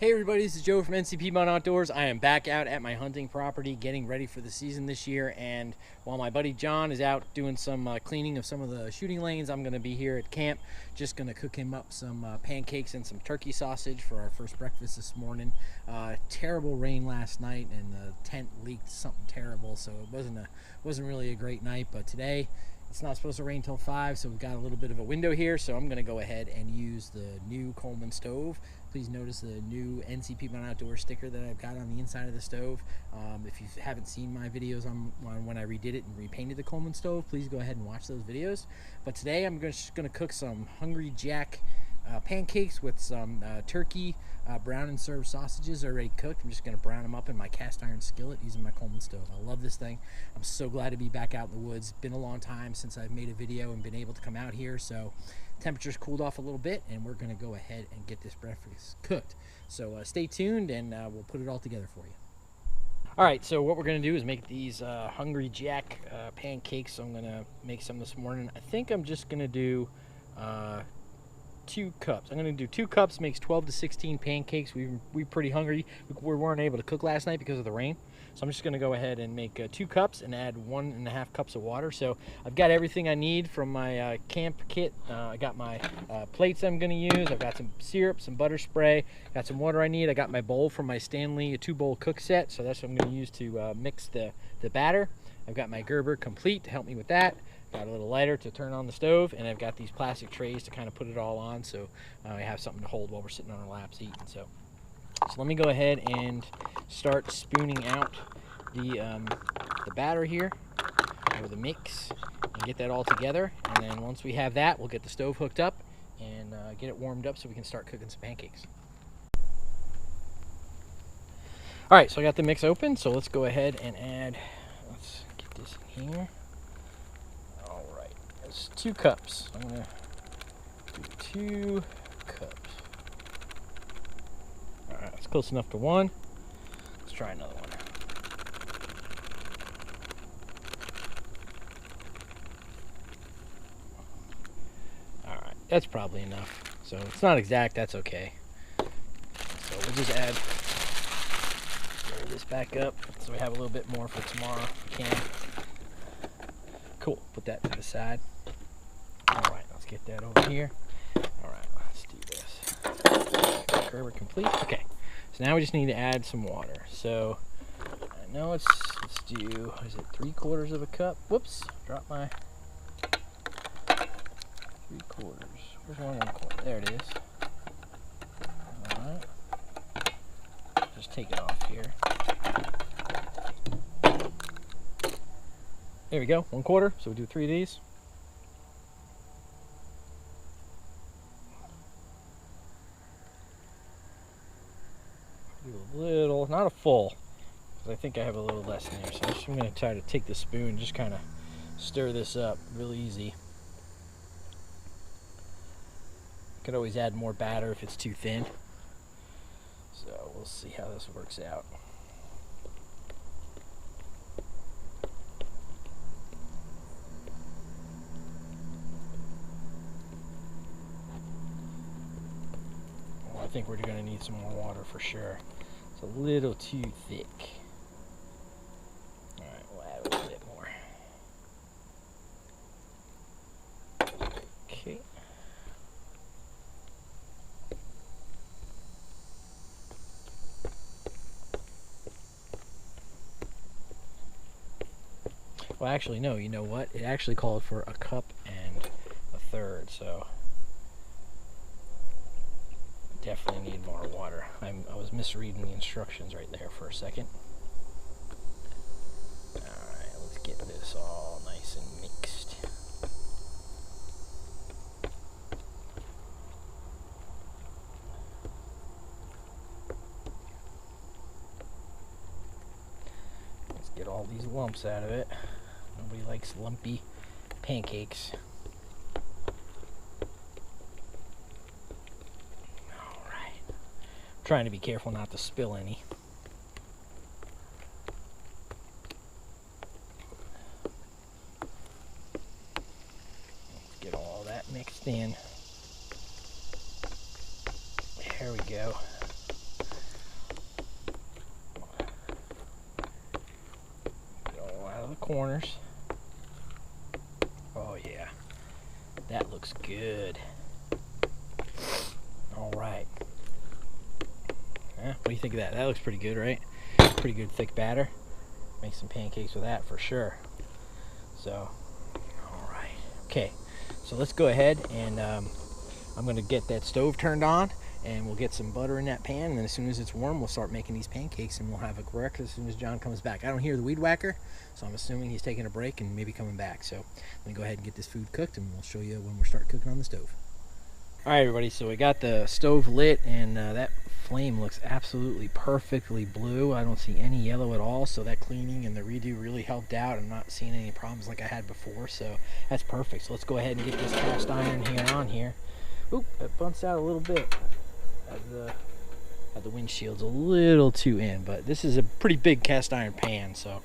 Hey everybody, this is Joe from NC Piedmont Outdoors. I am back out at my hunting property getting ready for the season this year, and while my buddy John is out doing some cleaning of some of the shooting lanes, I'm going to be here at camp just going to cook him up some pancakes and some turkey sausage for our first breakfast this morning. Terrible rain last night and the tent leaked something terrible, so it wasn't really a great night, but today it's not supposed to rain till 5, so we've got a little bit of a window here, so I'm going to go ahead and use the new Coleman stove. Please notice the new NC Piedmont Outdoors sticker that I've got on the inside of the stove. If you haven't seen my videos on when I redid it and repainted the Coleman stove, please go ahead and watch those videos. But today I'm just going to cook some Hungry Jack pancakes with some turkey, brown and served sausages already cooked. I'm just going to brown them up in my cast iron skillet using my Coleman stove. I love this thing. I'm so glad to be back out in the woods. It's been a long time since I've made a video and been able to come out here, so temperature's cooled off a little bit and we're going to go ahead and get this breakfast cooked. So stay tuned and we'll put it all together for you. Alright, so what we're going to do is make these Hungry Jack pancakes. So I'm going to make some this morning. I think I'm just going to do 2 cups. I'm going to do 2 cups, makes 12 to 16 pancakes. We're pretty hungry. We weren't able to cook last night because of the rain. So I'm just going to go ahead and make 2 cups and add 1.5 cups of water. So I've got everything I need from my camp kit. I got my plates I'm going to use. I've got some syrup, some butter spray, got some water I need. I got my bowl from my Stanley 2-bowl cook set. So that's what I'm going to use to mix the batter. I've got my Gerber complete to help me with that. Got a little lighter to turn on the stove, and I've got these plastic trays to kind of put it all on, so I have something to hold while we're sitting on our laps eating. So let me go ahead and start spooning out the batter here, or the mix, and get that all together. And then once we have that, we'll get the stove hooked up and get it warmed up so we can start cooking some pancakes. All right, so I got the mix open, so let's go ahead and add. Let's get this in here. 2 cups. I'm going to do 2 cups. Alright, that's close enough to 1. Let's try another one. Alright, that's probably enough. So it's not exact, that's okay. So we'll just add this back up so we have a little bit more for tomorrow if we can. Cool, put that to the side. Alright, let's get that over here. Alright, let's do this. Gerber complete. Okay, so now we just need to add some water. So, I know let's do, is it 3/4 cup? Whoops, drop my 3/4. Where's my 1/4? There it is. Alright. Just take it off here. There we go, 1/4. So we do 3 of these. Do a little, not a full, because I think I have a little less in there. So I'm going to try to take the spoon and just kind of stir this up real easy. Could always add more batter if it's too thin. So we'll see how this works out. I think we're going to need some more water for sure. It's a little too thick. Alright, we'll add a little bit more. Okay. Well, actually, no, you know what? It actually called for 1 cup and 1/3, so definitely need more water. I was misreading the instructions right there for a second. Alright, let's get this all nice and mixed. Let's get all these lumps out of it. Nobody likes lumpy pancakes. Trying to be careful not to spill any. Let's get all that mixed in. There we go. corners. Oh yeah, that looks good. All right. What do you think of that? That looks pretty good, right? Pretty good thick batter. Make some pancakes with that for sure. So, all right. Okay, so let's go ahead and I'm going to get that stove turned on, and we'll get some butter in that pan, and then as soon as it's warm, we'll start making these pancakes, and we'll have a breakfast as soon as John comes back. I don't hear the weed whacker, so I'm assuming he's taking a break and maybe coming back. So let me go ahead and get this food cooked, and we'll show you when we start cooking on the stove. All right, everybody, so we got the stove lit, and that flame looks absolutely perfectly blue. I don't see any yellow at all, so that cleaning and the redo really helped out. I'm not seeing any problems like I had before, so that's perfect. So let's go ahead and get this cast iron here on here. Oop, it bumps out a little bit. The windshield's a little too in, but this is a pretty big cast iron pan, so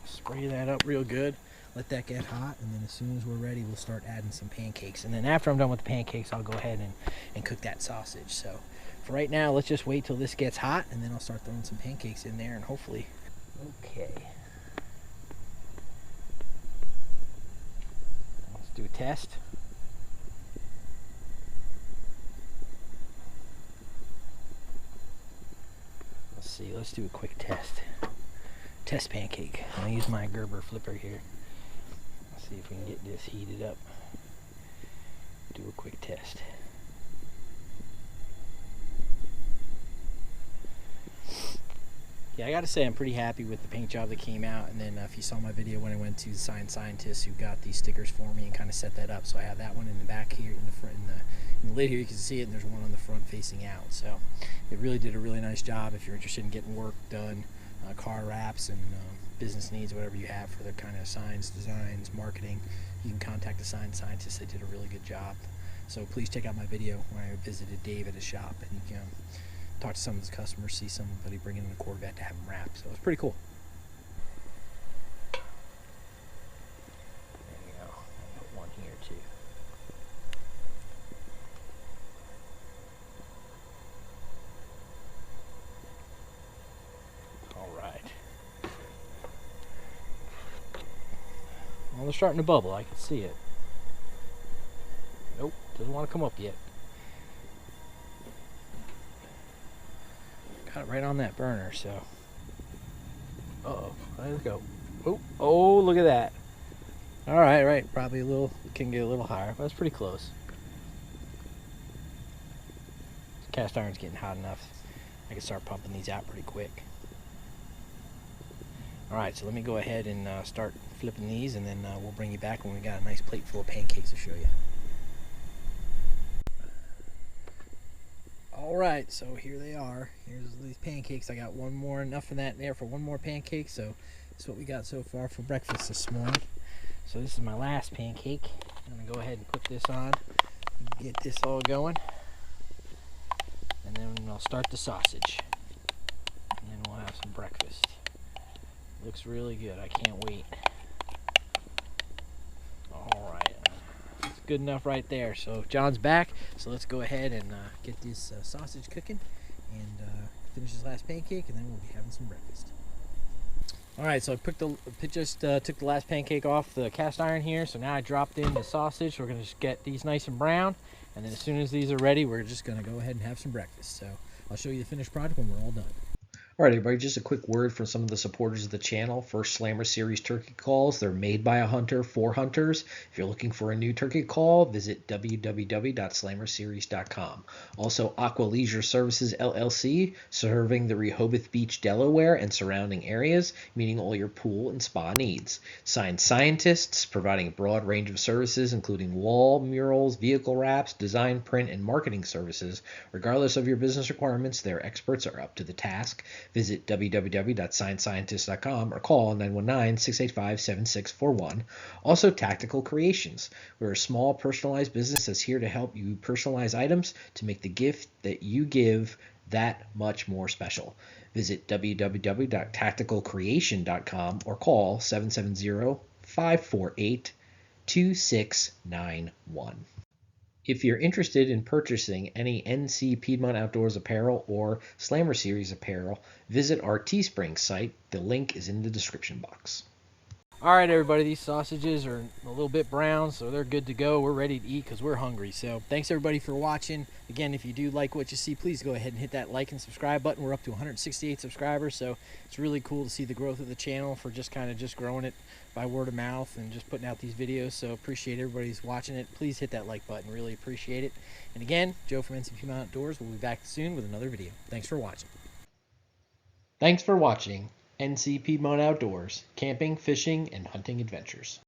spray that up real good. Let that get hot, and then as soon as we're ready, we'll start adding some pancakes. And then after I'm done with the pancakes, I'll go ahead and cook that sausage. So for right now, let's just wait till this gets hot, and then I'll start throwing some pancakes in there, and hopefully. Okay. Let's do a test. Let's see, let's do a quick test. Test pancake. I'm gonna use my Gerber flipper here. Let's see if we can get this heated up. Do a quick test. Yeah, I gotta say I'm pretty happy with the paint job that came out. And then if you saw my video when I went to the Sign Scientist, who got these stickers for me and kind of set that up, so I have that one in the back here, in the front, in the lid here you can see it, and there's one on the front facing out. So it really did a really nice job. If you're interested in getting work done, car wraps and business needs, whatever you have for their kind of signs, designs, marketing, you can contact the Sign Scientist. They did a really good job. So please check out my video when I visited Dave at his shop, and you can talk to some of his customers, see somebody bringing in a Corvette to have them wrap. So it's pretty cool. There you go. I'll put one here too. All right. Well, they're starting to bubble. I can see it. Nope, doesn't want to come up yet. Got it right on that burner, so. Uh-oh, let's go. Oh, look at that. All right, right, probably a little, can get a little higher, but it's pretty close. Cast iron's getting hot enough. I can start pumping these out pretty quick. All right, so let me go ahead and start flipping these, and then we'll bring you back when we got a nice plate full of pancakes to show you. Alright, so here they are. Here's these pancakes. I got one more, enough of that in there for one more pancake. So that's what we got so far for breakfast this morning. So this is my last pancake. I'm going to go ahead and put this on, get this all going, and then I'll start the sausage. And then we'll have some breakfast. Looks really good. I can't wait. Alright. Good enough right there. So John's back, so let's go ahead and get this sausage cooking and finish this last pancake, and then we'll be having some breakfast. Alright, so I just took the last pancake off the cast iron here, so now I dropped in the sausage. We're going to just get these nice and brown, and then as soon as these are ready, we're just going to go ahead and have some breakfast. So I'll show you the finished product when we're all done. All right, everybody, just a quick word from some of the supporters of the channel. First Slammer Series turkey calls. They're made by a hunter for hunters. If you're looking for a new turkey call, visit www.slammerseries.com. Also, Aqua Leisure Services, LLC, serving the Rehoboth Beach, Delaware, and surrounding areas, meeting all your pool and spa needs. Sign Scientists, providing a broad range of services, including wall, murals, vehicle wraps, design, print, and marketing services. Regardless of your business requirements, their experts are up to the task. Visit www.signscientist.com or call 919-685-7641. Also, Tactical Creations. We're a small, personalized business that's here to help you personalize items to make the gift that you give that much more special. Visit www.tacticalcreation.com or call 770-548-2691. If you're interested in purchasing any NC Piedmont Outdoors apparel or Slammer Series apparel, visit our Teespring site. The link is in the description box. All right, everybody, these sausages are a little bit brown, so they're good to go. We're ready to eat because we're hungry. So thanks, everybody, for watching. Again, if you do like what you see, please go ahead and hit that like and subscribe button. We're up to 168 subscribers, so it's really cool to see the growth of the channel for just kind of just growing it by word of mouth and just putting out these videos. So appreciate everybody who's watching it. Please hit that like button. Really appreciate it. And again, Joe from NCP Outdoors. We'll be back soon with another video. Thanks for watching. Thanks for watching NC Piedmont Outdoors, camping, fishing, and hunting adventures.